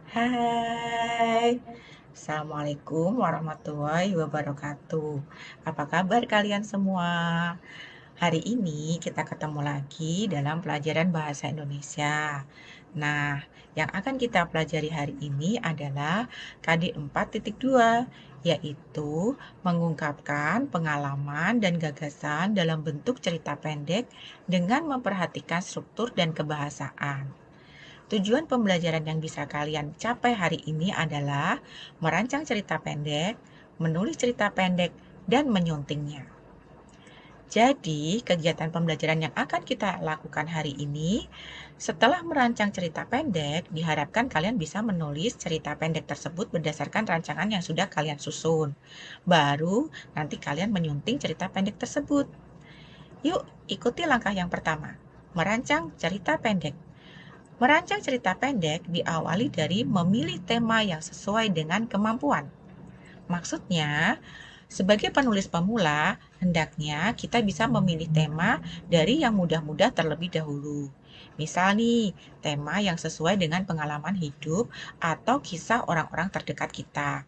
Hai, Assalamualaikum warahmatullahi wabarakatuh. Apa kabar kalian semua? Hari ini kita ketemu lagi dalam pelajaran bahasa Indonesia. Nah, yang akan kita pelajari hari ini adalah KD 4.2, yaitu mengungkapkan pengalaman dan gagasan dalam bentuk cerita pendek dengan memperhatikan struktur dan kebahasaan. Tujuan pembelajaran yang bisa kalian capai hari ini adalah merancang cerita pendek, menulis cerita pendek, dan menyuntingnya. Jadi, kegiatan pembelajaran yang akan kita lakukan hari ini, setelah merancang cerita pendek, diharapkan kalian bisa menulis cerita pendek tersebut berdasarkan rancangan yang sudah kalian susun. Baru nanti kalian menyunting cerita pendek tersebut. Yuk, ikuti langkah yang pertama. Merancang cerita pendek. Merancang cerita pendek diawali dari memilih tema yang sesuai dengan kemampuan. Maksudnya, sebagai penulis pemula, hendaknya kita bisa memilih tema dari yang mudah-mudah terlebih dahulu. Misal nih, tema yang sesuai dengan pengalaman hidup atau kisah orang-orang terdekat kita.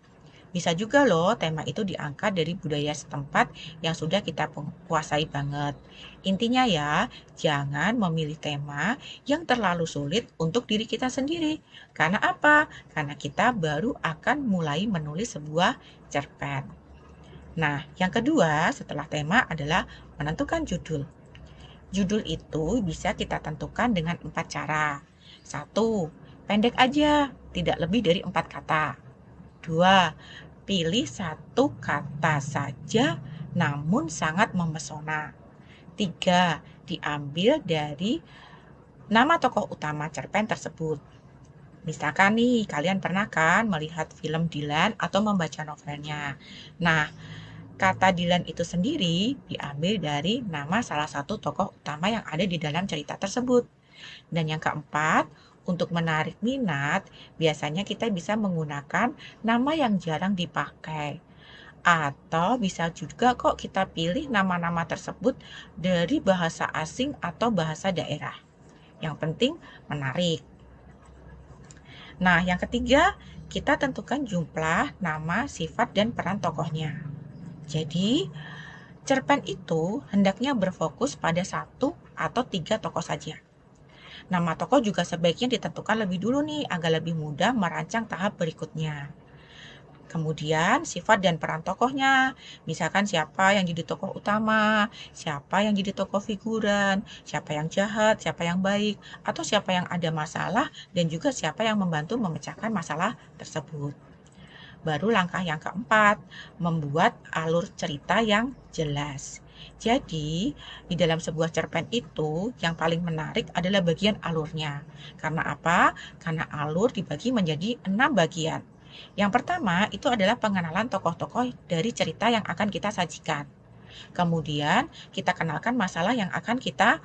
Bisa juga loh tema itu diangkat dari budaya setempat yang sudah kita kuasai banget. Intinya ya, jangan memilih tema yang terlalu sulit untuk diri kita sendiri. Karena apa? Karena kita baru akan mulai menulis sebuah cerpen. Nah, yang kedua setelah tema adalah menentukan judul. Judul itu bisa kita tentukan dengan 4 cara. 1. Pendek aja, tidak lebih dari 4 kata. 2. Pilih satu kata saja namun sangat memesona. 3. Diambil dari nama tokoh utama cerpen tersebut. Misalkan nih, kalian pernah kan melihat film Dylan atau membaca novelnya. Nah, kata Dylan itu sendiri diambil dari nama salah satu tokoh utama yang ada di dalam cerita tersebut. Dan yang keempat, untuk menarik minat, biasanya kita bisa menggunakan nama yang jarang dipakai. Atau bisa juga kok kita pilih nama-nama tersebut dari bahasa asing atau bahasa daerah. Yang penting menarik. Nah, yang ketiga, kita tentukan jumlah, nama, sifat, dan peran tokohnya. Jadi, cerpen itu hendaknya berfokus pada satu atau 3 tokoh saja. Nama tokoh juga sebaiknya ditentukan lebih dulu nih, agar lebih mudah merancang tahap berikutnya. Kemudian sifat dan peran tokohnya, misalkan siapa yang jadi tokoh utama, siapa yang jadi tokoh figuran, siapa yang jahat, siapa yang baik, atau siapa yang ada masalah, dan juga siapa yang membantu memecahkan masalah tersebut. Baru langkah yang keempat, membuat alur cerita yang jelas. Jadi, di dalam sebuah cerpen itu, yang paling menarik adalah bagian alurnya. Karena apa? Karena alur dibagi menjadi 6 bagian. Yang pertama, itu adalah pengenalan tokoh-tokoh dari cerita yang akan kita sajikan. Kemudian, kita kenalkan masalah yang akan kita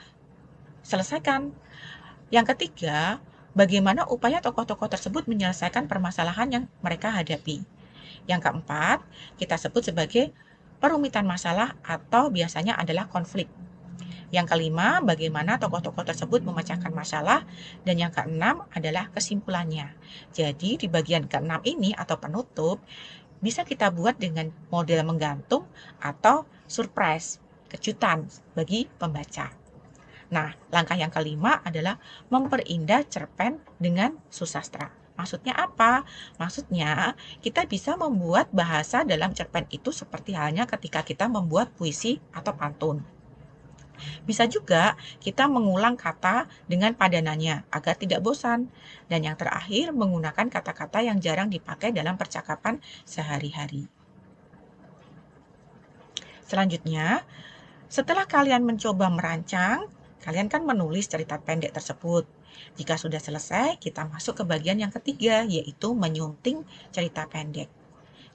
selesaikan. Yang ketiga, bagaimana upaya tokoh-tokoh tersebut menyelesaikan permasalahan yang mereka hadapi. Yang keempat, kita sebut sebagai perumitan masalah atau biasanya adalah konflik. Yang kelima, bagaimana tokoh-tokoh tersebut memecahkan masalah. Dan yang keenam adalah kesimpulannya. Jadi di bagian keenam ini atau penutup, bisa kita buat dengan model menggantung atau surprise, kejutan bagi pembaca. Nah, langkah yang kelima adalah memperindah cerpen dengan susastra. Maksudnya apa? Maksudnya, kita bisa membuat bahasa dalam cerpen itu seperti halnya ketika kita membuat puisi atau pantun. Bisa juga kita mengulang kata dengan padanannya agar tidak bosan. Dan yang terakhir, menggunakan kata-kata yang jarang dipakai dalam percakapan sehari-hari. Selanjutnya, setelah kalian mencoba merancang, kalian kan menulis cerita pendek tersebut. Jika sudah selesai, kita masuk ke bagian yang ketiga, yaitu menyunting cerita pendek.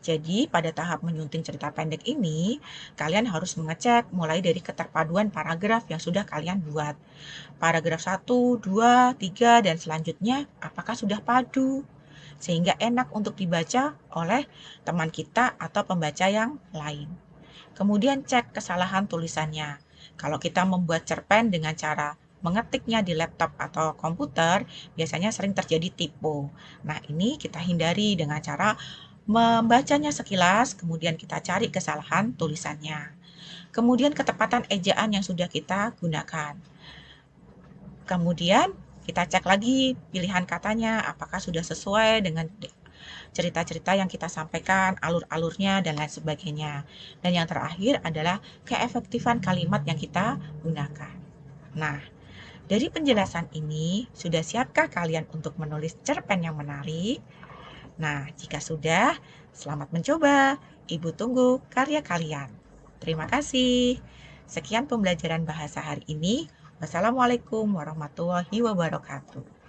Jadi, pada tahap menyunting cerita pendek ini, kalian harus mengecek mulai dari keterpaduan paragraf yang sudah kalian buat. Paragraf 1, 2, 3, dan selanjutnya apakah sudah padu? Sehingga enak untuk dibaca oleh teman kita atau pembaca yang lain. Kemudian cek kesalahan tulisannya. Kalau kita membuat cerpen dengan cara mengetiknya di laptop atau komputer, biasanya sering terjadi typo. Nah, ini kita hindari dengan cara membacanya sekilas, kemudian kita cari kesalahan tulisannya. Kemudian ketepatan ejaan yang sudah kita gunakan. Kemudian kita cek lagi pilihan katanya, apakah sudah sesuai dengan cerita-cerita yang kita sampaikan, alur-alurnya, dan lain sebagainya. Dan yang terakhir adalah keefektifan kalimat yang kita gunakan. Nah, dari penjelasan ini, sudah siapkah kalian untuk menulis cerpen yang menarik? Nah, jika sudah, selamat mencoba. Ibu tunggu karya kalian. Terima kasih. Sekian pembelajaran bahasa hari ini. Wassalamualaikum warahmatullahi wabarakatuh.